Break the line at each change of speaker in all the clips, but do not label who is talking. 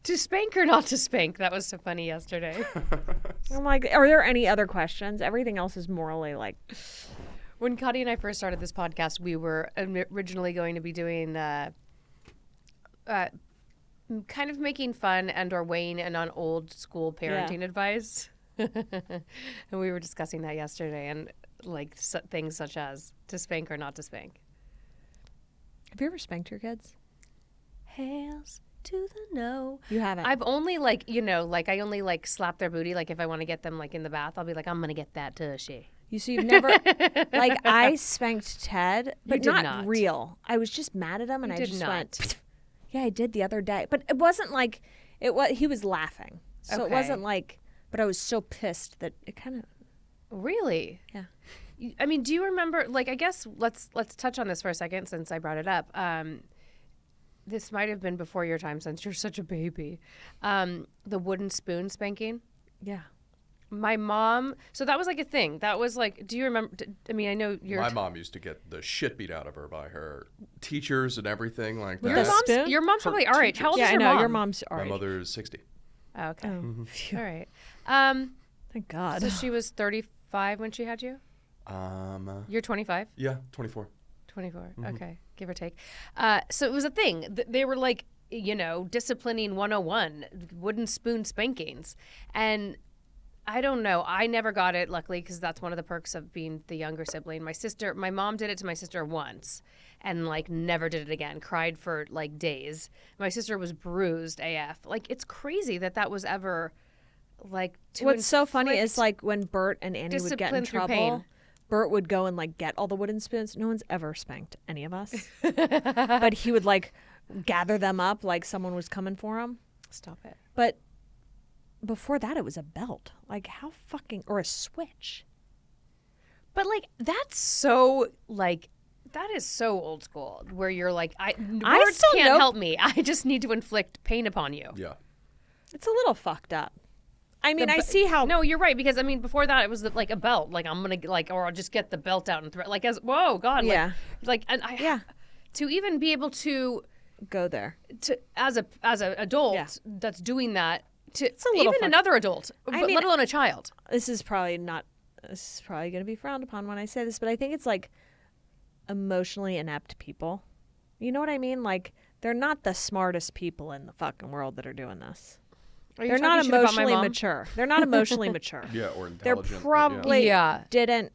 To spank or not to spank? That was so funny yesterday.
I'm like, are there any other questions? Everything else is morally like.
When Cuddy and I first started this podcast, we were originally going to be doing kind of making fun and or weighing in on old school parenting advice. And we were discussing that yesterday, and like things such as to spank or not to spank.
Have you ever spanked your kids?
Hells to the no.
You haven't.
I've only I only slap their booty. Like if I want to get them like in the bath, I'll be like, I'm going to get that tushy.
So you've never, like I spanked Ted, but
did
not
not.
real. I was just mad at him and I just
not.
went, yeah, I did the other day. But it wasn't like, he was laughing. So it wasn't like, but I was so pissed that it kind of.
Really?
Yeah.
I mean, do you remember, I guess let's touch on this for a second since I brought it up. This might have been before your time since you're such a baby. The wooden spoon spanking.
Yeah.
My mom, so that was like a thing. That was like, do you remember? I mean, I know
My mom used to get the shit beat out of her by her teachers and everything like that.
Your mom's probably our age. How old is your mom?
Your mom's our
My
age.
mother's 60.
Oh, okay.
Phew.
All right.
Thank God.
So she was 35 when she had you? You're 25?
Yeah, 24.
24. Okay. Give or take. So it was a thing. They were like, disciplining 101, wooden spoon spankings. And I don't know. I never got it, luckily, because that's one of the perks of being the younger sibling. My mom did it to my sister once and never did it again. Cried for days. My sister was bruised AF. It's crazy that was ever to
What's so funny is when Bert and Annie would get in
discipline through
trouble,
pain.
Bert would go and get all the wooden spoons. No one's ever spanked any of us. But he would gather them up like someone was coming for him.
Stop it.
But before that, it was a belt. How fucking, or a switch.
But that's so that is so old school. Where you're words
still
can't
know-
help me. I just need to inflict pain upon you.
Yeah.
It's a little fucked up. I mean, I see how.
No, you're right, because I mean, before that it was a belt. I'm gonna or I'll just get the belt out and throw. Whoa, God.
Yeah.
And I to even be able to
Go there.
as a adult
Yeah.
that's doing that to
a little
even another adult,
I
but
mean,
let alone a child.
This is probably going to be frowned upon when I say this, but I think it's emotionally inept people. You know what I mean? They're not the smartest people in the fucking world that are doing this. They're not emotionally mature. They're not emotionally mature.
Yeah, or
They're
intelligent.
probably
Yeah.
didn't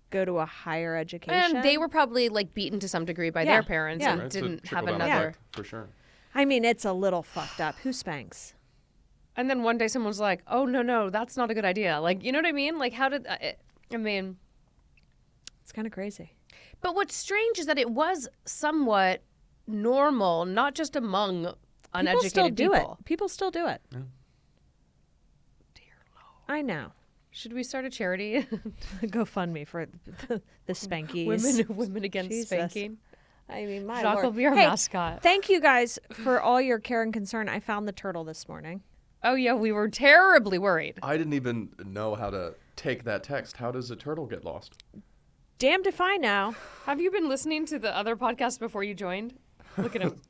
go to a higher education.
And they were probably beaten to some degree by
Yeah.
their parents
Yeah.
and
Right, so
didn't have
trickle-down
another.
effect, for sure.
I mean, it's a little fucked up. Who spanks?
And then one day someone was like, "Oh no, that's not a good idea." You know what I mean? How did I mean?
It's kind of crazy.
But what's strange is that it was somewhat normal, not just among uneducated people.
People still do it.
Yeah.
Dear Lord.
I know.
Should we start a charity?
GoFundMe for the spankies.
women against
Jesus.
spanking.
I mean, my
Jacques
Lord.
will be our
Hey,
mascot.
Thank you guys for all your care and concern. I found the turtle this morning.
Oh yeah, we were terribly worried.
I didn't even know how to take that text. How does a turtle get lost?
Damned if I know.
Have you been listening to the other podcast before you joined? Look at him.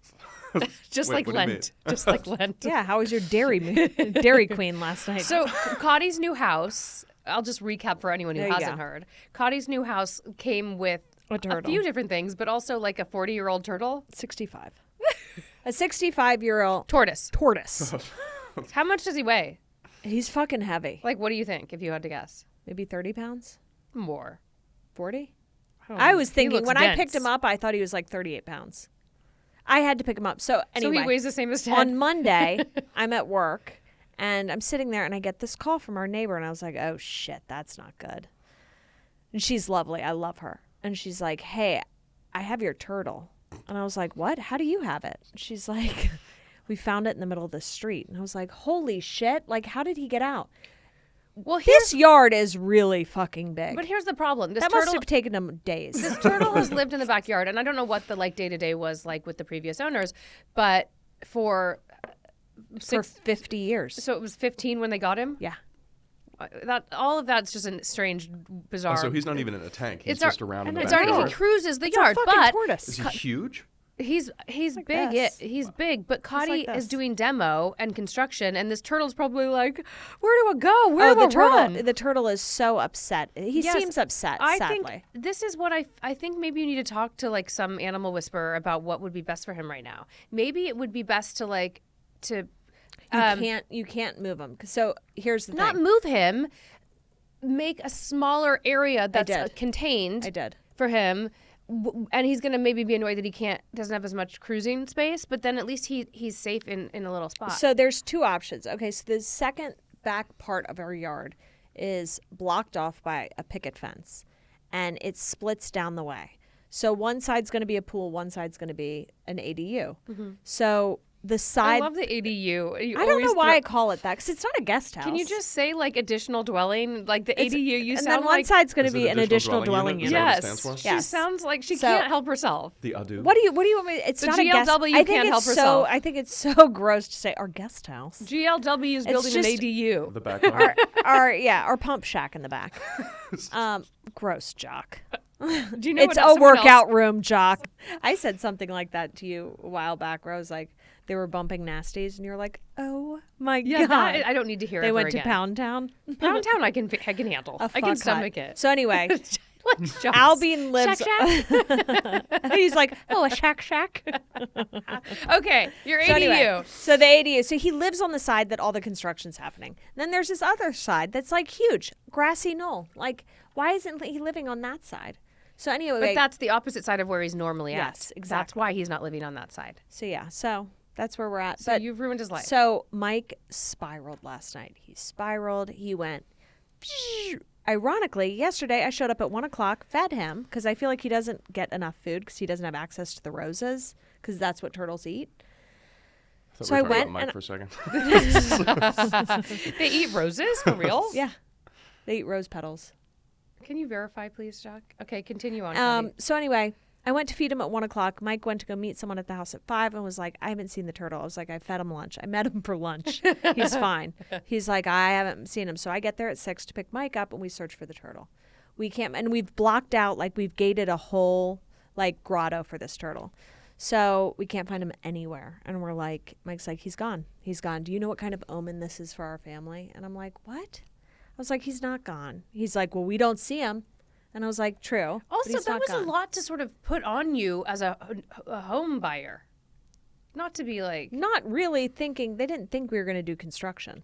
Just
Wait,
like
what do you
Lent. Just like Lent.
Yeah, how was your Dairy Queen last night?
So Cotty's new house, I'll just recap for anyone who
There you
hasn't
go.
heard. Cotty's new house came with
A turtle.
few different things, but also a 40-year-old turtle.
65. A 65-year-old
Tortoise.
tortoise.
How much does he weigh?
He's fucking heavy.
What do you think, if you had to guess?
Maybe 30 pounds?
More.
40?
don't
I
know.
was
He
thinking,
looks
when I picked
dense.
him up, I thought he was 38 pounds. I had to pick him up. So anyway.
So he weighs the same as Ted.
On Monday, I'm at work, and I'm sitting there, and I get this call from our neighbor, and I was like, oh, shit, that's not good. And she's lovely. I love her. And she's like, hey, I have your turtle. And I was like, what? How do you have it? She's like, we found it in the middle of the street. And I was like, holy shit. How did he get out?
Well,
This yard is really fucking big.
but here's the problem. This
that
turtle,
must have taken him days.
this turtle has lived in the backyard, and I don't know what the day-to-day was like with the previous owners, but for
For 50 years.
so it was 15 when they got him.
Yeah.
That all of that's just a strange, bizarre.
Oh, so he's not even in a tank. He's
It's our-
just around in the
It's already
backyard.
he cruises the
It's a
yard,
fucking
but
tortoise.
Is he huge?
He's
like
big.
this.
He's big, but Cotty
like
is
this.
doing demo and construction, and this turtle's probably like, "Where do I go? Where do
the
I
turtle.
run?"
The turtle is so upset. He
Yes,
seems upset.
I
sadly.
think this is what I think maybe you need to talk to like some animal whisperer about what would be best for him right now. Maybe it would be best to
you can't move him. So here's the
not
thing.
move him, make a smaller area that's
did.
contained
I did.
for him. And he's gonna maybe be annoyed that he doesn't have as much cruising space, but then at least he's safe in a little spot.
So there's two options. Okay, so the second back part of our yard is blocked off by a picket fence, and it splits down the way. So one side's going to be a pool, one side's going to be an ADU. So the
I
side,
love the ADU. You
I don't know
always
why I call it that because it's not a guest house.
Can you just say like additional dwelling, like the
It's-
ADU? You
and
sound
then one
like
side's going to
Is it
be an additional dwelling
Is
unit.
that what it
yes.
stands for?
She
Yes.
sounds like she
So-
can't help herself.
The ado.
What do you want me? It's
The
not a guest.
GLW
I think
can't
it's
help
so.
herself.
I think it's so gross to say our guest house.
GLW is
It's
building an
just-
ADU.
The background.
our pump shack in the back. Gross, Jock.
Do you know
It's
what
a
someone
workout
else-
room, Jock. I said something like that to you a while back where I was like, they were bumping nasties, and you're like, oh my
Yeah,
God.
that, I don't need to hear.
They
ever
went to
again.
Pound Town.
Pound Town. I can handle.
A
I can
fuck hut.
stomach it.
So anyway,
Like jumps.
Albine lives.
Shack,
He's like, oh, a shack.
Okay, your ADU.
So anyway, so the ADU. So he lives on the side that all the construction's happening. Then there's this other side that's like huge, grassy knoll. Like, why isn't he living on that side? So anyway,
But that's the opposite side of where he's normally at.
Yes,
That's
exactly.
why he's not living on that side.
so yeah, so that's where we're at.
So
but
you've ruined his life.
So Mike spiraled last night. He spiraled. He went. Ironically, yesterday I showed up at 1 o'clock, fed him because I feel like he doesn't get enough food because he doesn't have access to the roses because that's what turtles eat.
thought
so
we
I
were talking
went
about Mike
and-
for a second.
They eat roses for real?
Yeah, they eat rose petals.
Can you verify, please, Jack? Okay, continue on. Cody.
So anyway, I went to feed him at 1 o'clock. Mike went to go meet someone at the house at 5 and was like, I haven't seen the turtle. I was like, I fed him lunch. I met him for lunch. He's fine. He's like, I haven't seen him. So I get there at 6 to pick Mike up and we search for the turtle. We can't, and we've blocked out, like we've gated a whole like grotto for this turtle. So we can't find him anywhere. And we're like, Mike's like, he's gone. He's gone. Do you know what kind of omen this is for our family? And I'm like, what? I was like, he's not gone. He's like, well, we don't see him. And I was like, true. but
Also,
he's
that
not
was
gone.
a lot to sort of put on you as a home buyer. Not to be like,
Not really thinking, they didn't think we were going to do construction.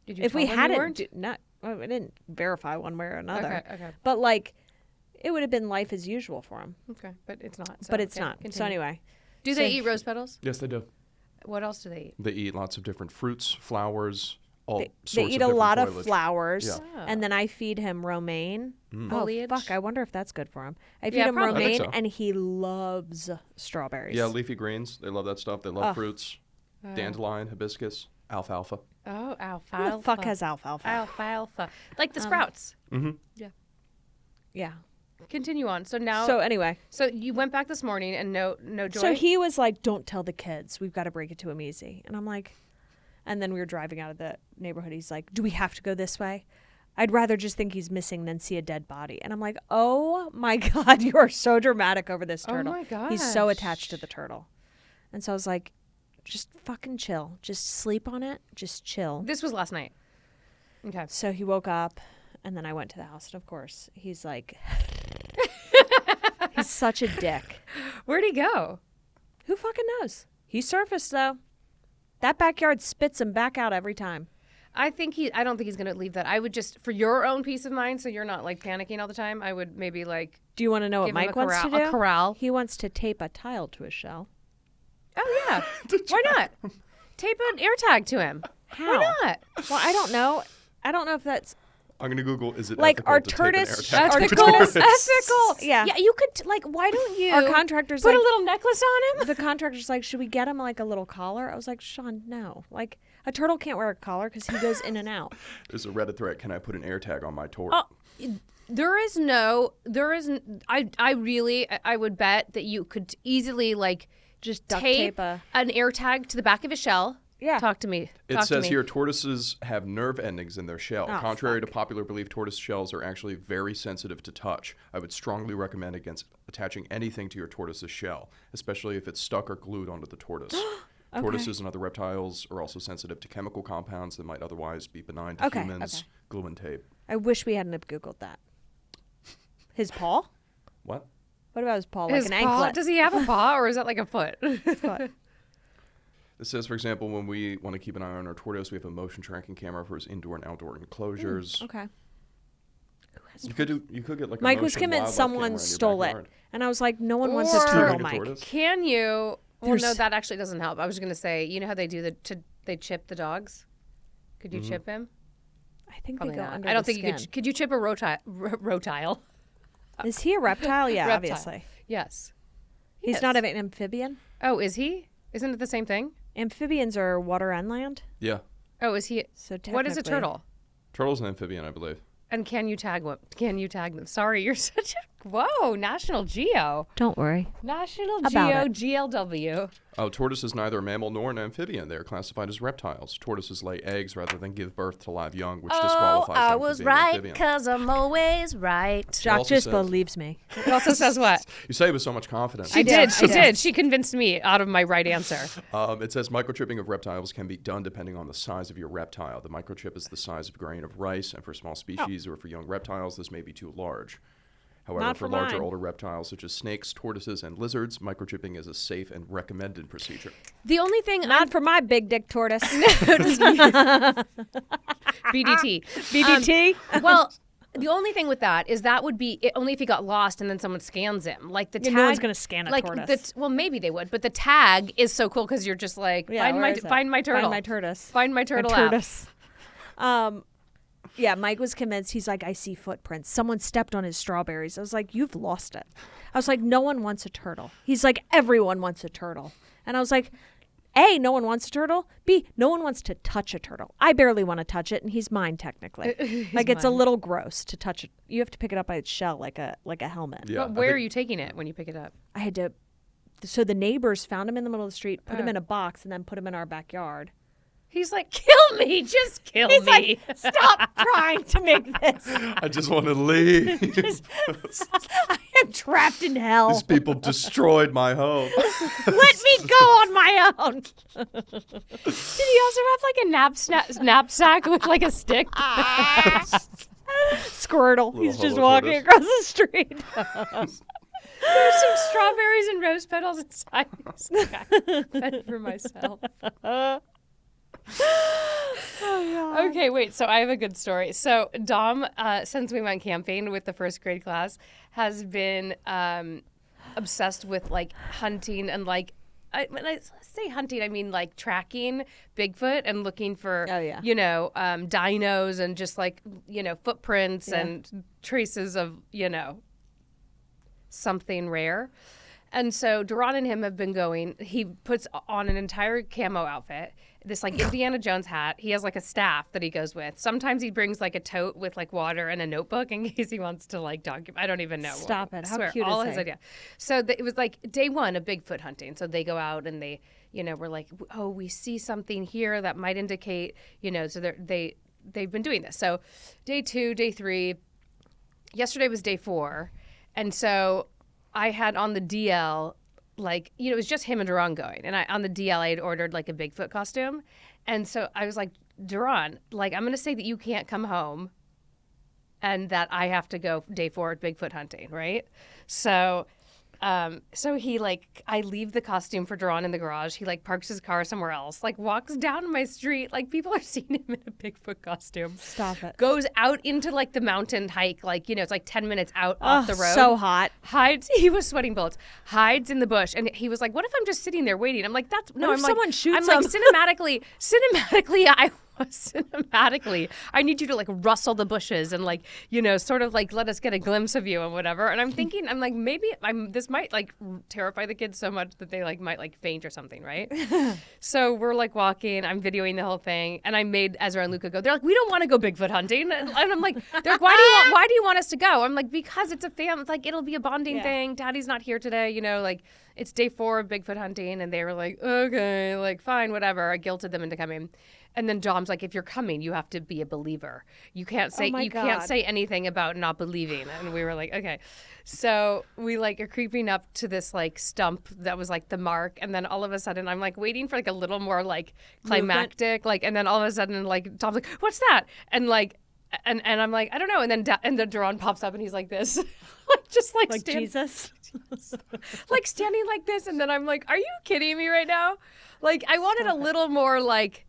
did you
If
tell
we
them you
hadn't,
weren't?
I didn't verify one way or another.
Okay.
But like, it would have been life as usual for him.
Okay, but it's not. So,
But it's
okay,
not. So
continue.
anyway.
Do they eat rose petals?
Yes, they do.
What else do they eat?
They eat lots of different fruits, flowers, all
They
sorts
eat
of
a
different
lot of
foliage.
flowers,
Yeah.
and then I feed him romaine. Oh
Foliage?
fuck! I wonder if that's good for him. I feed
Yeah,
him
probably.
I think
romaine,
so.
and he loves strawberries.
Yeah, leafy greens. They love that stuff. They love
Ugh.
fruits. Dandelion, hibiscus, alfalfa.
Oh, alfalfa.
Who the fuck has alfalfa?
alfalfa? Like the sprouts.
Yeah.
Continue on. So now,
So anyway,
so you went back this morning and no joy.
so he was like, "Don't tell the kids. We've got to break it to him easy." And I'm like, and then we were driving out of the neighborhood. He's like, "Do we have to go this way? I'd rather just think he's missing than see a dead body." And I'm like, "Oh my God, you are so dramatic over this
Oh
turtle.
my
He's so
gosh.
attached to the turtle." And so I was like, "Just fucking chill. Just sleep on it. Just chill."
This was last night. Okay.
So he woke up, and then I went to the house, and of course, he's like, he's such a dick.
Where'd he go?
Who fucking knows? He surfaced though. That backyard spits him back out every time.
I don't think he's going to leave that. I would just, for your own peace of mind, so you're not like panicking all the time, I would maybe like,
Do you want to know what
Give him
Mike
a
wants to
corral-
do?
a corral.
He wants to tape a tile to his shell.
oh yeah, why not? Tape an air tag to him.
How?
Why not?
Well, I don't know. I don't know if that's
I'm gonna Google. Is it
Like,
ethical
our
to tape an
tortoise-
air tag
our
to a
tortoise-
tortoise?
Ethical.
Yeah.
Yeah, you could like. Why don't you?
our contractor's
put
like
a little necklace on him.
the contractor's like, should we get him like a little collar? I was like, Sean, no. Like a turtle can't wear a collar because he goes in and out.
There's a Reddit thread. Can I put an air tag on my tort?
Oh, there isn't. I would bet that you could easily like just
Duct
tape
tape a-
an air tag to the back of his shell
Yeah.
Talk to me.
It
Talk to
says
me.
here tortoises have nerve endings in their shell.
Oh,
Contrary
fuck.
to popular belief, tortoise shells are actually very sensitive to touch. I would strongly recommend against attaching anything to your tortoise's shell, especially if it's stuck or glued onto the tortoise.
Okay.
Tortoises and other reptiles are also sensitive to chemical compounds that might otherwise be benign to
Okay,
humans.
okay.
Glue and tape.
I wish we hadn't have Googled that. His paw?
What?
What about his paw? Like
His
an
paw?
anklet?
Does he have a paw or is that like a foot?
Foot.
It says, for example, when we want to keep an eye on our tortoise, we have a motion tracking camera for his indoor and outdoor enclosures.
Okay.
You could get like a
Mike was
motion
convinced
wildlife camera
someone
in your
stole it.
backyard.
And I was like, no one wants
Or-
a turtle,
Like a
Mike.
tortoise?
Can you? Well, no,
There's-
that actually doesn't help. I was going to say, you know how they do they chip the dogs? Could you chip him?
I think
Probably
they go
not.
under
I don't
the
think you
skin.
could you chip a rotile?
Is he a reptile? Yeah,
Reptile.
obviously.
Yes.
He's
Yes.
not an amphibian.
Oh, is he? Isn't it the same thing?
Amphibians are water and land.
Yeah.
Oh, is he?
So
What is a
technically-
turtle?
Turtle's an amphibian, I believe.
And can you tag them? Can you tag them? Sorry, you're such a whoa. National Geo.
Don't worry.
National
About
Geo
it.
GLW.
Oh, tortoise is neither a mammal nor an amphibian. They are classified as reptiles. Tortoises lay eggs rather than give birth to live young, which disqualifies
I
them
was
from being an
right
amphibian.
because I'm always right.
Jock
also
just
says-
believes me.
It also says what?
You say it with so much confidence.
She
did.
did. She
I did.
did. She convinced me out of my right answer.
It says microchipping of reptiles can be done depending on the size of your reptile. The microchip is the size of a grain of rice, and for small species or for young reptiles, this may be too large. However,
Not
for
for
larger,
mine.
older reptiles such as snakes, tortoises, and lizards, microchipping is a safe and recommended procedure.
The only thing
Not for my big dick tortoise.
BDT.
BDT?
Well, the only thing with that is that would be only if he got lost and then someone scans him. Like the
Yeah,
tag.
no one's gonna scan a
like
tortoise.
well, maybe they would, but the tag is so cool because you're just like
Yeah,
find
where
my
is it?
find my turtle.
Find my tortoise.
Find my
My
turtle out.
tortoise. Yeah, Mike was convinced. He's like, I see footprints. Someone stepped on his strawberries. I was like, you've lost it. I was like, no one wants a turtle. He's like, everyone wants a turtle. And I was like, A, no one wants a turtle. B, no one wants to touch a turtle. I barely want to touch it, and he's mine technically. Like it's a little gross to touch it. You have to pick it up by its shell, like a helmet.
Yeah,
But where are you taking it when you pick it up?
I had to. So the neighbors found him in the middle of the street, put him in a box, and then put him in our backyard.
He's like, kill me, just kill me.
Like, stop trying to make this.
I just want to leave.
I am trapped in hell.
These people destroyed my home.
Let me go on my own.
Did he also have like a knapsack with like a stick?
Squirtle.
Little
He's just
hollow
walking
tortoise.
across the street.
There's some strawberries and rose petals inside. Fed for myself. Okay, wait. So I have a good story. So Dom, since we went camping with the first grade class, has been obsessed with like hunting and like. When I say hunting, I mean like tracking Bigfoot and looking for,
Oh, yeah.
you know, dinos and just like, you know, footprints
Yeah.
and traces of, you know, something rare. And so Duran and him have been going. He puts on an entire camo outfit, this like Indiana Jones hat. He has like a staff that he goes with. Sometimes he brings like a tote with like water and a notebook in case he wants to like document. I don't even know.
Stop it.
I
How
swear,
cute
all
is
his
he?
idea. So it was like day one of Bigfoot hunting. So they go out and they, you know, we're like, oh, we see something here that might indicate, you know. So they've been doing this. So day 2, day 3. Yesterday was day 4, and so I had on the DL, like, you know, it was just him and Duran going. And on the DL, I had ordered like a Bigfoot costume. And so I was like, Duran, like, I'm going to say that you can't come home and that I have to go day 4 at Bigfoot hunting, right? So he like, I leave the costume for Duran in the garage. He like parks his car somewhere else, like walks down my street. Like people are seeing him in a Bigfoot costume.
Stop it.
Goes out into like the mountain hike, like, you know, it's like 10 minutes out off the road.
So hot.
Hides. He was sweating bullets. Hides in the bush, and he was like, "What if I'm just sitting there waiting?" I'm like, "That's no."
What if
I'm like,
someone shoots
I'm like,
him?
cinematically, cinematically, I need you to like rustle the bushes and like, sort of like let us get a glimpse of you and whatever. And I'm thinking, I'm like, maybe this might like terrify the kids so much that they like might like faint or something, right? So we're like walking, I'm videoing the whole thing, and I made Ezra and Luca go. They're like, we don't want to go Bigfoot hunting, and I'm like, they're like, why do you want us to go? I'm like, because it's a family, like it'll be a bonding thing. Daddy's not here today, like it's day 4 of Bigfoot hunting, and they were like, okay, like fine, whatever. I guilted them into coming. And then Dom's like, if you're coming, you have to be a believer. You can't say can't say anything about not believing. And we were like, okay. So we like are creeping up to this like stump that was like the mark, and then all of a sudden I'm like waiting for like a little more like climactic, like, and then all of a sudden like Dom's like, what's that? And like and I'm like, I don't know. And then Duran pops up and he's like this, like
Jesus,
like standing like this. And then I'm like, are you kidding me right now? Like I wanted a little more like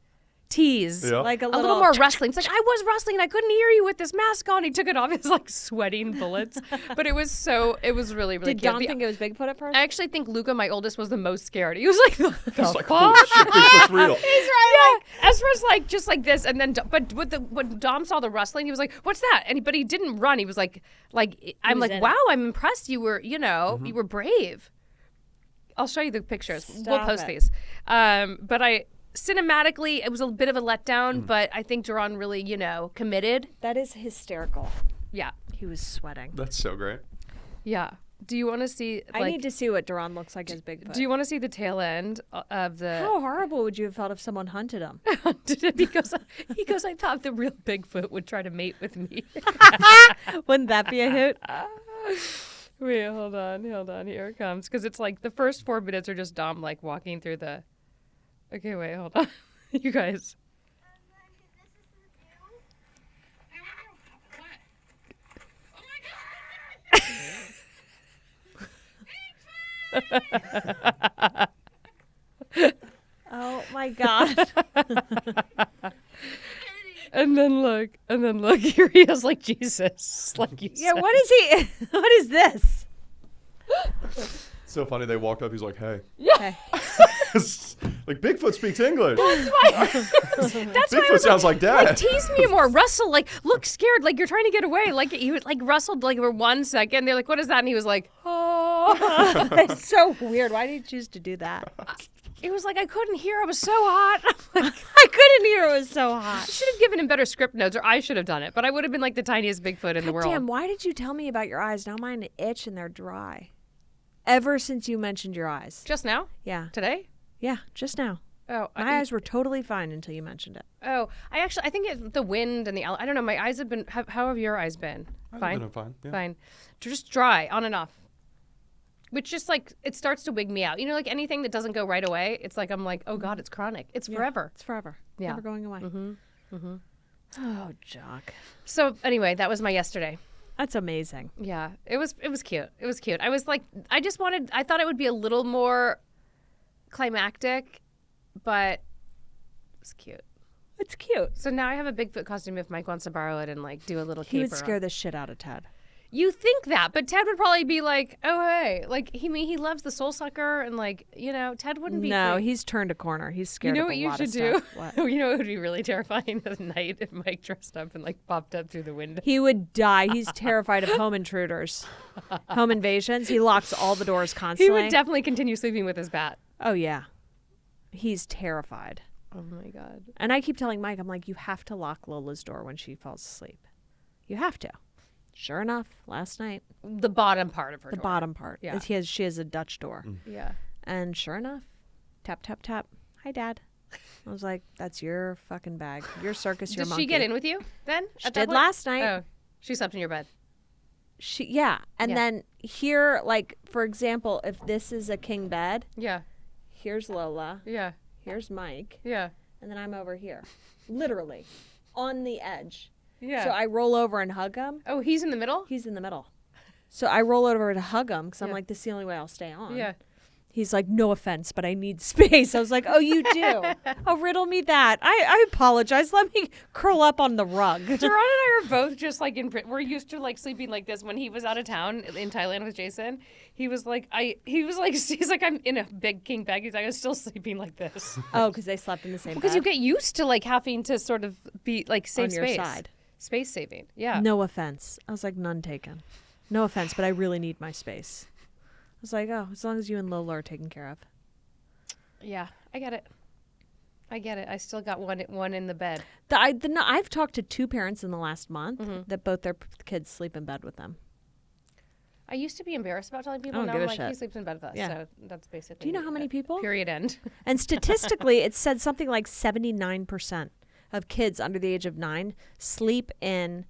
tease,
like a
little more wrestling. It's like, I was wrestling and I couldn't hear you with this mask on. He took it off. He's like sweating bullets. But it was really, really
Did
cute.
Dom think it was Bigfoot at first?
I actually think Luca, my oldest, was the most scared. He was like,
It's like, holy shit, Bigfoot's real.
He's right. Yeah. Ezra's like, just like this. And then, but when Dom saw the rustling, he was like, what's that? But he didn't run. He was like I'm like, wow, I'm impressed. You were, you were brave. I'll show you the pictures. We'll post these. But cinematically, it was a bit of a letdown, but I think Duran really, committed.
That is hysterical.
Yeah.
He was sweating.
That's so great.
Yeah. Do you want to see?
I need to see what Duran looks like as Bigfoot.
Do you want to see the tail end of the?
How horrible would you have felt if someone hunted him?
because he goes, I thought the real Bigfoot would try to mate with me.
Wouldn't that be a hoot?
Wait, hold on. Here it comes. Because it's like the first 4 minutes are just Dom like walking through the. Okay, wait, hold on. You guys.
Oh my god.
And then look, here he is like Jesus. Like you said.
What is he? What is this?
So funny. They walked up. He's like, hey.
Yeah.
Like, Bigfoot speaks English.
That's
Bigfoot sounds like Dad.
Like, tease me more. Russell, like, look scared. Like, you're trying to get away. Like, he was, like, rustled, like, for 1 second. They're like, what is that? And he was like, oh.
It's so weird. Why did you choose to do that?
It was like, I couldn't hear. I was so hot. Like,
I couldn't hear. It was so hot.
I should have given him better script notes, or I should have done it. But I would have been like the tiniest Bigfoot in the world.
Damn, why did you tell me about your eyes? Now mine itch and they're dry. Ever since you mentioned your eyes.
Just now?
Yeah.
Today?
Yeah, just now.
Oh,
My eyes were totally fine until you mentioned it.
Oh, I think it's the wind and I don't know. My eyes have been. How have your eyes been? Fine.
Fine. Yeah.
Fine. Just dry, on and off. Which just like it starts to wig me out. Like anything that doesn't go right away, it's like I'm like, oh God, it's chronic. It's forever.
It's forever.
Yeah.
Never going away. Oh, Jock.
So anyway, that was my yesterday.
That's amazing.
Yeah, it was cute. It was cute. I was like, I thought it would be a little more climactic, but it's cute.
It's cute.
So now I have a Bigfoot costume if Mike wants to borrow it and like do a little caper.
He would scare the shit out of Ted.
You think that, but Ted would probably be like, "Oh hey," like he loves the soul sucker, and like Ted wouldn't be.
No,
free.
he's turned a corner. He's scared.
You know
of
what
a
you
lot
should
of
do?
stuff. What?
You know what would be really terrifying at night if Mike dressed up and like popped up through the window.
He would die. He's terrified of home intruders, home invasions. He locks all the doors
He
constantly.
would definitely continue sleeping with his bat.
Oh yeah, he's terrified.
Oh my God.
And I keep telling Mike, I'm like, you have to lock Lola's door when she falls asleep. You have to. Sure enough, last night,
The bottom part of her
the
door.
bottom part.
Yeah.
She has a Dutch door.
Yeah.
And sure enough, tap, tap, tap. Hi, Dad. I was like, that's your fucking bag. Your circus, your
Did
monkey.
she get in with you then?
She
at that
did
point?
last night.
Oh, she slept in your bed.
And
Yeah.
then here, like, for example, if this is a king bed,
Yeah.
here's Lola,
Yeah.
here's Mike,
Yeah.
and then I'm over here. Literally. On the edge.
Yeah.
So I roll over and hug him.
Oh, he's in the middle?
He's in the middle. So I roll over to hug him because I'm
Yeah.
like, this is the only way I'll stay on.
Yeah.
He's like, no offense, but I need space. I was like, oh, you do? Oh, riddle me that. I apologize. Let me curl up on the rug.
Daron and I are both just like we're used to like sleeping like this. When he was out of town in Thailand with Jason, he was like, he's like, I'm in a big king bed. He's like, I'm still sleeping like this.
Oh, because they slept in the same
Because
bed?
you get used to like having to sort of be like save
On your
space.
side.
Space saving. Yeah.
No offense. I was like, none taken. No offense, but I really need my space. I was like, oh, as long as you and Lola are taken care of.
Yeah, I get it. I still got one in the bed.
I've talked to 2 parents in the last month
Mm-hmm.
that both their kids sleep in bed with them.
I used to be embarrassed about telling people.
I don't
Now
give
I'm
a
like,
shit.
he sleeps in bed with us.
Yeah.
So that's basically.
Do you know how many people?
Period. End.
And statistically, it said something like 79% of kids under the age of 9 sleep in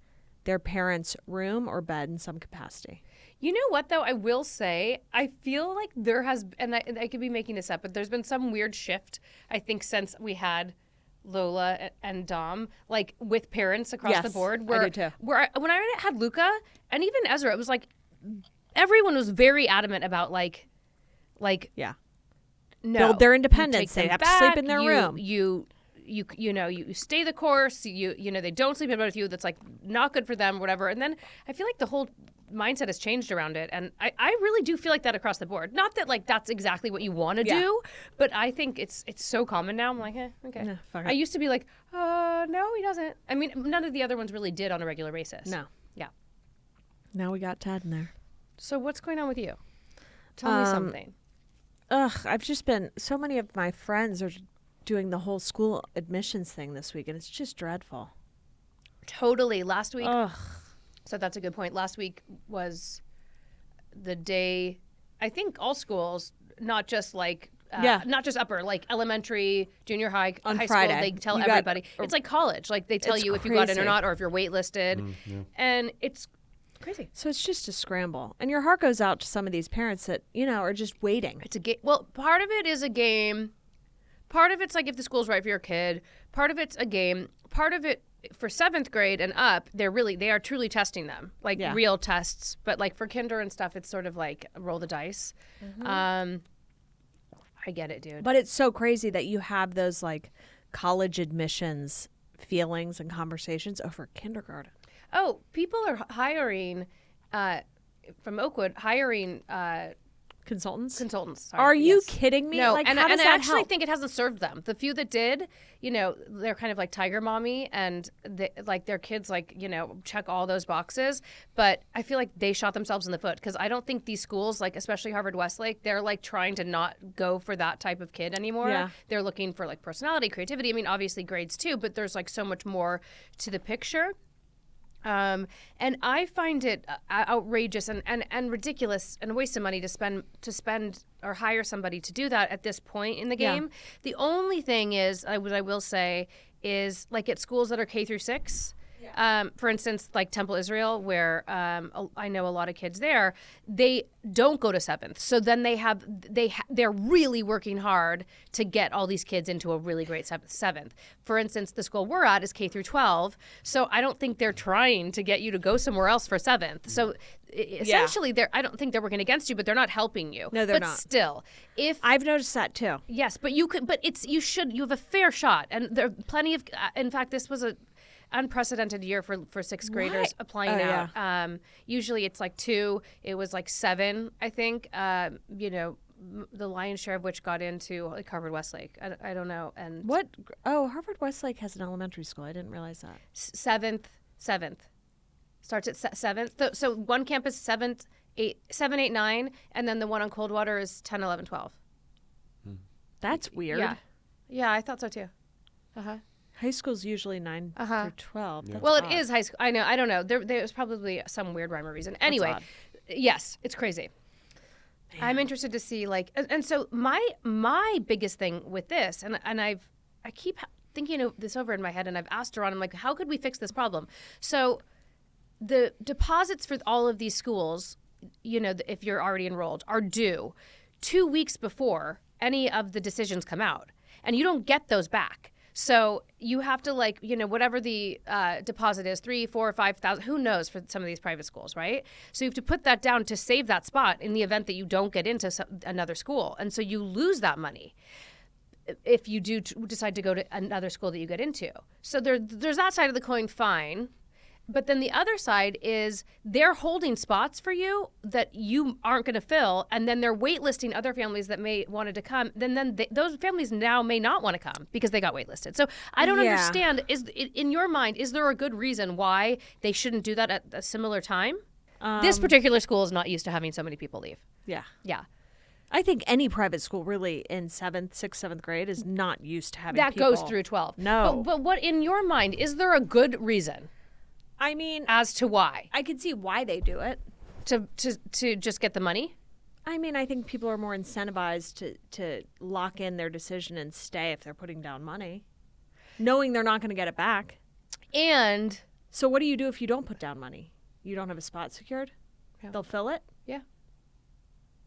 their parents' room or bed in some capacity.
You know what, though? I will say, I feel like there has, and I could be making this up, but there's been some weird shift, I think, since we had Lola and Dom, like with parents across the
Yes,
board.
I
Where,
do too.
Where when I had Luca and even Ezra, it was like everyone was very adamant about like
Yeah.
no,
Build their
you
independence.
take
They
them
have to sleep in
back,
their room.
You stay the course. You know they don't sleep in bed with you. That's like not good for them, whatever. And then I feel like the whole mindset has changed around it, and I really do feel like that across the board. Not that like that's exactly what you want to
Yeah.
do, but I think it's so common now. I'm like, okay.
No, fuck
I
it.
used to be like, no, he doesn't. I mean, none of the other ones really did on a regular basis.
No.
Yeah.
Now we got Ted in there.
So what's going on with you? Tell me something.
I've just been, so many of my friends are doing the whole school admissions thing this week, and it's just dreadful.
Totally. Last week.
Ugh.
So that's a good point. Last week was the day, I think all schools, not just like, not just upper, like elementary, junior high,
On
high
Friday,
school, they tell
you got-
everybody. It's like college. Like they tell
It's
you if you got in or
crazy.
not, or if you're waitlisted. And it's crazy.
So it's just a scramble. And your heart goes out to some of these parents that, are just waiting.
It's a game. Well, part of it is a game. Part of it's like if the school's right for your kid. Part of it's a game. Part of it for 7th grade and up, they are truly testing them, like
Yeah.
real tests. But like for kinder and stuff, it's sort of like roll the dice. I get it, dude.
But it's so crazy that you have those like college admissions feelings and conversations over kindergarten.
Oh, people are hiring from Oakwood, hiring
Consultants?
consultants. Sorry.
Are you
Yes.
kidding me?
No,
Like,
and,
how
and
does
I
that
actually
help?
think it hasn't served them. The few that did, they're kind of like tiger mommy, and like their kids, like check all those boxes. But I feel like they shot themselves in the foot because I don't think these schools, like especially Harvard Westlake, they're like trying to not go for that type of kid anymore.
Yeah.
They're looking for like personality, creativity. I mean, obviously grades too, but there's like so much more to the picture. And I find it outrageous and ridiculous and a waste of money to spend or hire somebody to do that at this point in the
Yeah.
game. The only thing is, what I will say is, like at schools that are K through 6. For instance, like Temple Israel, where I know a lot of kids there, they don't go to 7th. So then they're really working hard to get all these kids into a really great 7th. For instance, the school we're at is K through 12. So I don't think they're trying to get you to go somewhere else for 7th. So essentially, I don't think they're working against you, but they're not helping you.
No, they're
but
not.
Still, if
I've noticed that too.
yes, but you could, but you have a fair shot, and there are plenty of. In fact, this was a unprecedented year for 6th graders
What?
applying
Oh,
out.
yeah.
Usually it's like 2. It was like 7, I think. The lion's share of which got into like Harvard Westlake. I don't know. And
What? Oh, Harvard Westlake has an elementary school. I didn't realize that.
7th starts at 7th. So one campus 7, 8, 9, and then the one on Coldwater is 10, 11, 12.
That's weird.
Yeah, I thought so too.
High school's usually 9 through 12. That's
Well,
odd.
it is high school. I know. I don't know. There's probably some weird rhyme or reason. Anyway,
odd.
yes, it's crazy. I'm interested to see and so my biggest thing with this, and I keep thinking of this over in my head, and I've asked her on. I'm like, how could we fix this problem? So the deposits for all of these schools, if you're already enrolled, are due 2 weeks before any of the decisions come out, and you don't get those back. So you have to whatever the deposit is, 3, 4, 5,000, who knows for some of these private schools, right? So you have to put that down to save that spot in the event that you don't get into another school. And so you lose that money if you do decide to go to another school that you get into. So there's that side of the coin, fine. But then the other side is they're holding spots for you that you aren't going to fill, and then they're waitlisting other families that may wanted to come. Those families now may not want to come because they got waitlisted. So I don't understand. In your mind, is there a good reason why they shouldn't do that at a similar time? This particular school is not used to having so many people leave.
Yeah.
Yeah.
I think any private school really in 6th, 7th grade is not used to having
That
people.
goes through 12.
No.
But what, in your mind, is there a good reason
I mean,
as to why?
I can see why they do it.
To just get the money?
I mean, I think people are more incentivized to lock in their decision and stay if they're putting down money, knowing they're not going to get it back.
And
So what do you do if you don't put down money? You don't have a spot secured?
Yeah.
They'll fill it?
yeah.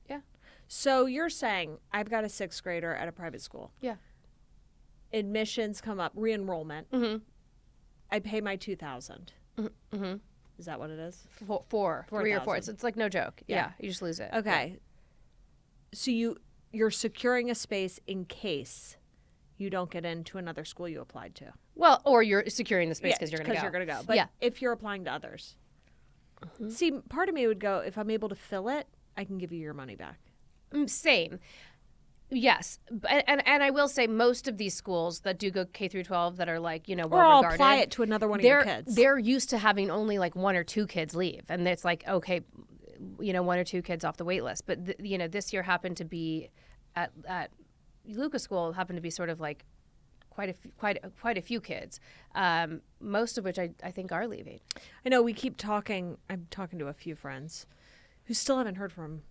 Yeah.
So you're saying I've got a 6th grader at a private school.
Yeah.
Admissions come up, re-enrollment.
Mm-hmm.
I pay my $2,000.
Mm-hmm.
Is that what it is?
3 or 4.
4,000.
It's like no joke. Yeah. You just lose it.
Okay. So you're securing a space in case you don't get into another school you applied to.
Well, or you're securing the space because you're going to go.
you're going to go. But
yeah.
if you're applying to others. See, part of me would go, if I'm able to fill it, I can give you your money back.
Same. Yes. And I will say most of these schools that do go K through 12 that are like,
Or
well
I'll
regarded,
apply it to another one of your kids.
they're used to having only like 1 or 2 kids leave. And it's like, okay, 1 or 2 kids off the wait list. But, this year happened to be at Lucas School happened to be sort of like quite a few kids, most of which I think are leaving.
I know we keep talking. I'm talking to a few friends who still haven't heard from.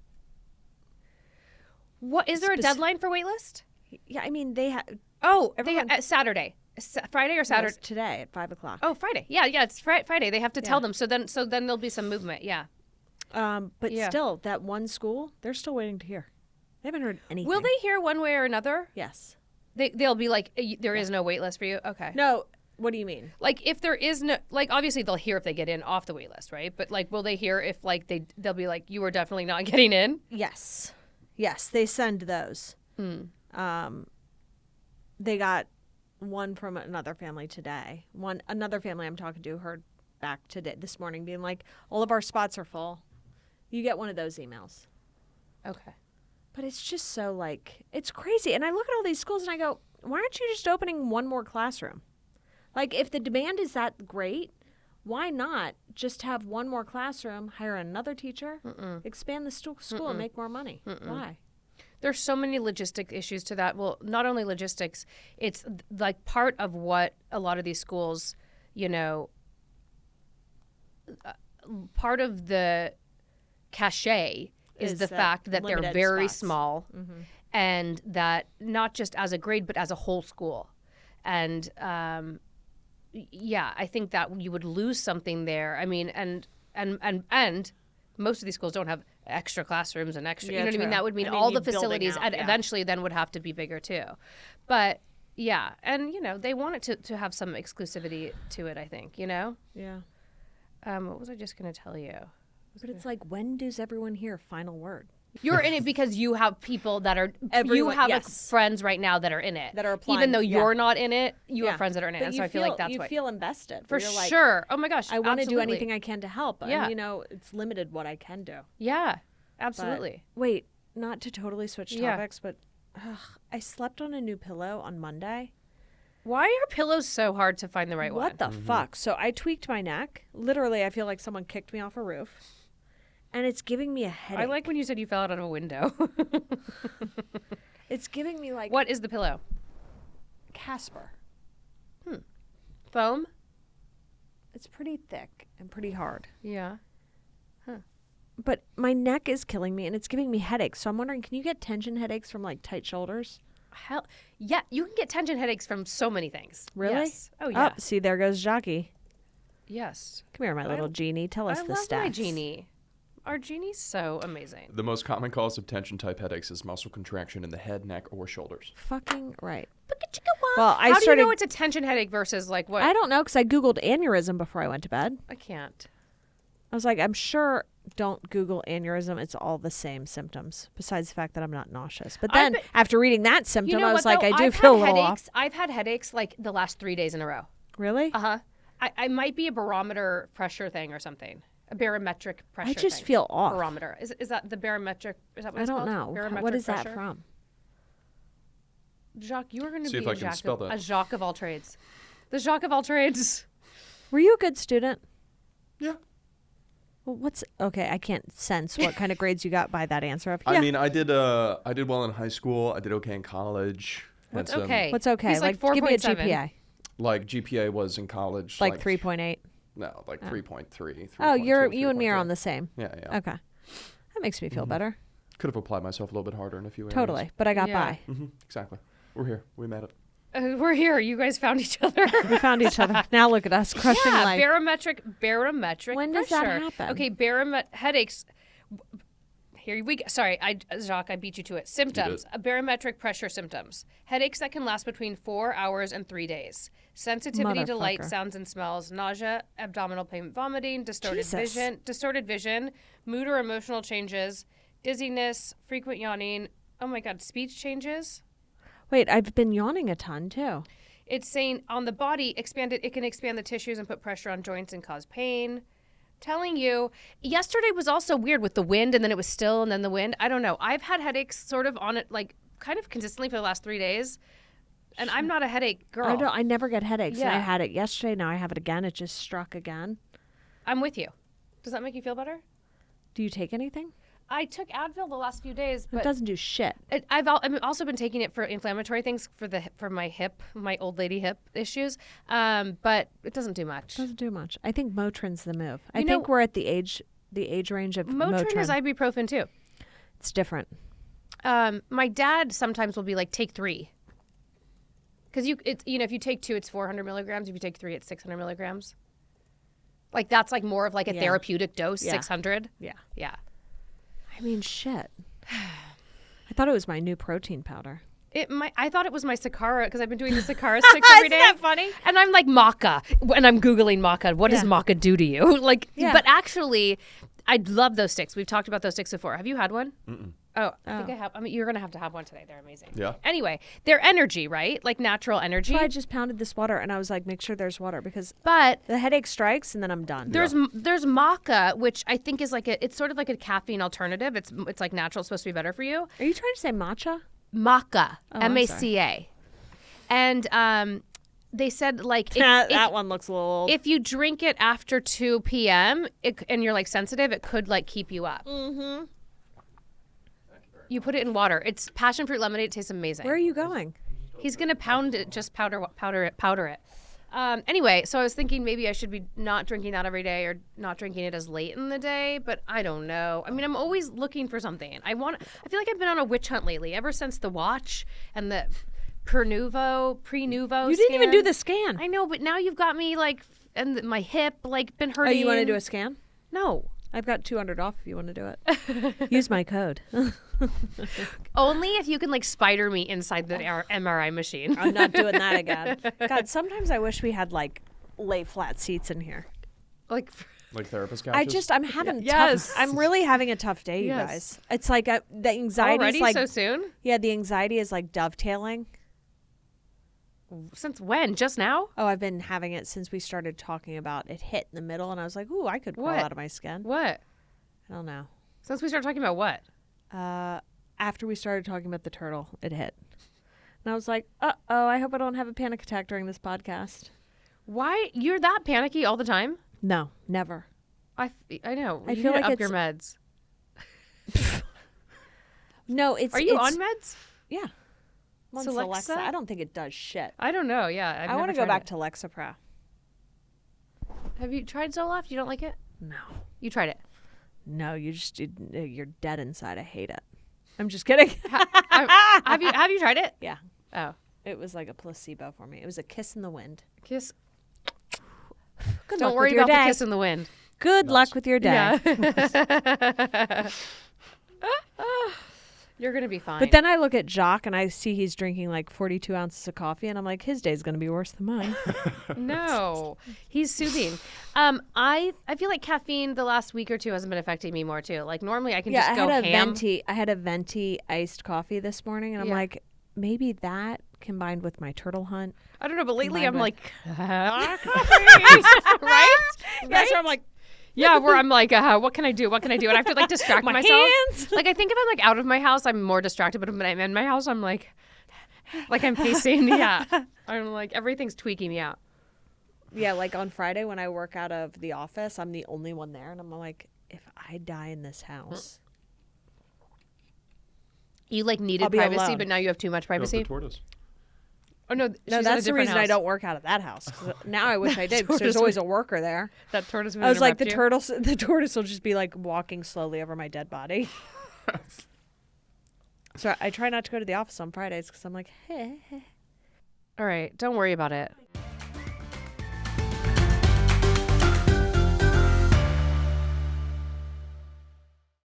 What is there a deadline for waitlist?
Yeah, I mean they have.
Oh,
Everyone-
Saturday, Friday or Saturday?
Today at 5:00.
Oh, Friday. Yeah, it's Friday. They have to tell them. So then there'll be some movement. Yeah.
But
Yeah.
still, that one school, they're still waiting to hear. They haven't heard anything.
Will they hear one way or another?
Yes.
They'll be like, there is no wait list for you. Okay.
No. What do you mean?
Like if there is no, like obviously they'll hear if they get in off the wait list, right? But like, will they hear if like they'll be like, you are definitely not getting in?
Yes. Yes, they send those. They got one from another family today. Another family I'm talking to heard back this morning being like, all of our spots are full. You get one of those emails.
Okay.
But it's just so like, it's crazy. And I look at all these schools and I go, why aren't you just opening one more classroom? Like if the demand is that great, why not just have one more classroom, hire another teacher, expand the school and make more money? Why?
There's so many logistic issues to that. Well, not only logistics, it's like part of what a lot of these schools, part of the cachet is the fact that they're
limited
very
spots.
small and that not just as a grade, but as a whole school. And, I think that you would lose something there. I mean, and most of these schools don't have extra classrooms and extra, you know what I mean?
true.
That would mean
I mean,
all the
you'd building
facilities
out, yeah.
eventually then would have to be bigger too. But yeah, and they want it to have some exclusivity to it, I think,
Yeah.
What was I just going to tell you?
But it's like, when does everyone hear final word?
You're in it because you have people that are you
Everyone-
have
yes.
like friends right now that are in it.
That are
Even
applying,
though
yeah.
you're not in it, you
Yeah.
have friends that are in it.
But
and
you
so I feel like that's
you
why.
feel invested.
For
You're like,
sure. Oh my gosh.
I want to do
absolutely.
anything I can to help.
Yeah.
And, it's limited what I can do.
Yeah,
But-
absolutely.
wait, not to totally switch
Yeah.
topics, but I slept on a new pillow on Monday.
Why are pillows so hard to find the right one?
What the fuck? So I tweaked my neck. Literally, I feel like someone kicked me off a roof. And it's giving me a headache.
I like when you said you fell out of a window.
It's giving me like
What is the pillow?
Casper.
Foam?
It's pretty thick and pretty hard.
Yeah.
But my neck is killing me and it's giving me headaches. So I'm wondering, can you get tension headaches from like tight shoulders?
Hell, yeah. You can get tension headaches from so many things.
Really?
Yes. Oh yeah.
Oh, see, there goes Jockey.
Yes.
Come here, my little genie. Tell us
I
the
love
stats.
my genie. Our genie's so amazing.
The most common cause of tension-type headaches is muscle contraction in the head, neck, or shoulders.
Fucking right.
Well,
I
how do you
started-
know it's a tension headache versus like what?
I don't know because I Googled aneurysm before I went to bed.
I can't.
I was like, I'm sure don't Google aneurysm. It's all the same symptoms, besides the fact that I'm not nauseous. But then after reading that symptom,
You know
I was
what,
like,
though?
I do
I've
feel a
had
little
headaches.
off.
I've had headaches like the last 3 days in a row.
Really?
Uh-huh. I might be a barometer pressure thing or something. A barometric pressure
I just
thing.
feel off.
Barometer. Is that the barometric? Is that what
I
it's
don't
called?
know.
Barometric
What is
pressure?
that from?
Jacques, you are going to
See
be
if I can spell that.
a Jacques of all trades. The Jacques of all trades.
Were you a good student?
Yeah.
Well, okay? I can't sense what kind of grades you got by that answer.
I mean, I did well in high school. I did okay in college.
What's
Had some-
okay?
What's okay?
He's like
give me a
4.7.
GPA.
Like GPA was in college.
Like 3.8.
No, like 3.3.
Oh,
3.2,
you and me are
3.3.
on the same.
Yeah, yeah.
Okay. That makes me feel better.
Could have applied myself a little bit harder in a few areas.
Totally. But I got
Yeah.
by.
Exactly. We're here. We made it.
We're here. You guys found each other.
We found each other. Now look at us crushing
Yeah,
life.
barometric
When does that
pressure.
happen?
Okay, headaches. Here we go. Sorry, Jacques, I beat you to it. Symptoms:
did.
barometric pressure symptoms. Headaches that can last between 4 hours and 3 days. Sensitivity to light,
Motherfucker.
sounds, and smells. Nausea, abdominal pain, vomiting, distorted
Jesus.
vision, mood or emotional changes, dizziness, frequent yawning. Oh my God, speech changes.
Wait, I've been yawning a ton too.
It's saying on the body, it can expand the tissues and put pressure on joints and cause pain. Telling you, yesterday was also weird with the wind, and then it was still, and then the wind. I don't know. I've had headaches sort of on it, like kind of consistently for the last 3 days, and I'm not a headache girl.
I never get headaches. And I
Yeah.
had it yesterday. Now I have it again. It just struck again.
I'm with you. Does that make you feel better?
Do you take anything?
I took Advil the last few days,
It
but
doesn't do shit.
I've also been taking it for inflammatory things for my hip, my old lady hip issues, but it doesn't do much.
Doesn't do much. I think Motrin's the move. I
You know-
think we're at the age range of Motrin.
Motrin is ibuprofen too.
It's different.
My dad sometimes will be like, take 3. Because if you take 2, it's 400 milligrams. If you take 3, it's 600 milligrams. Like that's like more of like a
Yeah.
therapeutic dose,
Yeah.
600.
Yeah.
Yeah.
I mean, shit. I thought it was my new protein powder.
I thought it was my Sakara because I've been doing the Sakara sticks every day.
Isn't that funny?
And I'm like maca, and I'm googling maca. What does
Yeah.
maca do to you? Like,
Yeah.
but actually, I love those sticks. We've talked about those sticks before. Have you had one? Oh, I think I have. I mean, you're gonna have to have one today. They're amazing.
Yeah.
Anyway, they're energy, right? Like natural energy.
So I just pounded this water, and I was like, make sure there's water because
But
the headache strikes, and then I'm done.
there's maca, which I think is it's sort of like a caffeine alternative. It's like natural. It's supposed to be better for you.
Are you trying to say matcha?
Maca,
I'm
MACA, and they said like
That one looks a little old.
if you drink it after 2 p.m. And you're like sensitive, it could like keep you up. Mm-hmm. You put it in water. It's passion fruit lemonade. It tastes amazing.
Where are you going?
He's gonna pound it, just powder it. Anyway, so I was thinking maybe I should be not drinking that every day or not drinking it as late in the day, but I don't know. I mean, I'm always looking for something. I feel like I've been on a witch hunt lately, ever since the watch and the pre-nuvo.
You didn't even do the scan.
I know, but now you've got me like, and my hip like been
Oh,
hurting.
you want to do a scan?
No.
I've got $200 off if you want to do it. Use my code.
Only if you can like spider me inside the MRI machine.
I'm not doing that again. God, sometimes I wish we had like lay flat seats in here.
Like,
Like therapist couches?
I'm having
Yes.
tough. I'm really having a tough day, you
Yes.
guys. It's like the anxiety
already
is like
so soon?
the anxiety is like dovetailing.
Since when? Just now?
Oh, I've been having it since we started talking about it hit in the middle, and I was like, ooh, I could crawl
What?
out of my skin.
What?
I don't know.
Since we started talking about what?
After we started talking about the turtle, it hit. And I was like, uh-oh, I hope I don't have a panic attack during this podcast.
Why? You're that panicky all the time?
No, never.
I know.
I
You
feel
need to
like
up your meds.
No, it's...
Are you
it's-
on meds?
Yeah. Once
Celexa?
I don't think it does shit.
I don't know. Yeah.
I want to go back to Lexapro.
Have you tried Zoloft? You don't like it?
No.
You tried it.
No, you're dead inside. I hate it. I'm just kidding.
Have you tried it?
Yeah.
Oh.
It was like a placebo for me. It was a kiss in the wind.
Kiss.
Good
Don't
luck
worry
with your
about
day.
the kiss in the wind.
Good
Nice.
luck with your day.
Yeah. You're gonna be fine.
But then I look at Jock and I see he's drinking like 42 ounces of coffee, and I'm like, his day's going to be worse than mine.
no, he's soothing. I feel like caffeine the last week or two hasn't been affecting me more too. Like normally I can just go ham.
I had a venti iced coffee this morning, and I'm
Yeah.
like, maybe that combined with my turtle hunt.
I don't know, but lately I'm
combined
like coffee, right?
That's where I'm like,
Yeah, where I'm like, what can I do? What can I do? And I have to like distract
My
myself.
hands.
Like I think if I'm like out of my house, I'm more distracted. But when I'm in my house, I'm like I'm pacing. Yeah, I'm like everything's tweaking me out.
yeah, like on Friday when I work out of the office, I'm the only one there, and I'm like, if I die in this house,
You like needed
I'll be
privacy,
alone.
but now you have too much
Go up
privacy.
the tortoise.
Oh no,
no,
she's in a
that's the
different
reason I
house.
don't work out of that house. 'Cause now I wish I did, because there's always a worker there.
That tortoise.
I was like, the tortoise will just be like walking slowly over my dead body. So I try not to go to the office on Fridays because I'm like, hey.
All right, don't worry about it.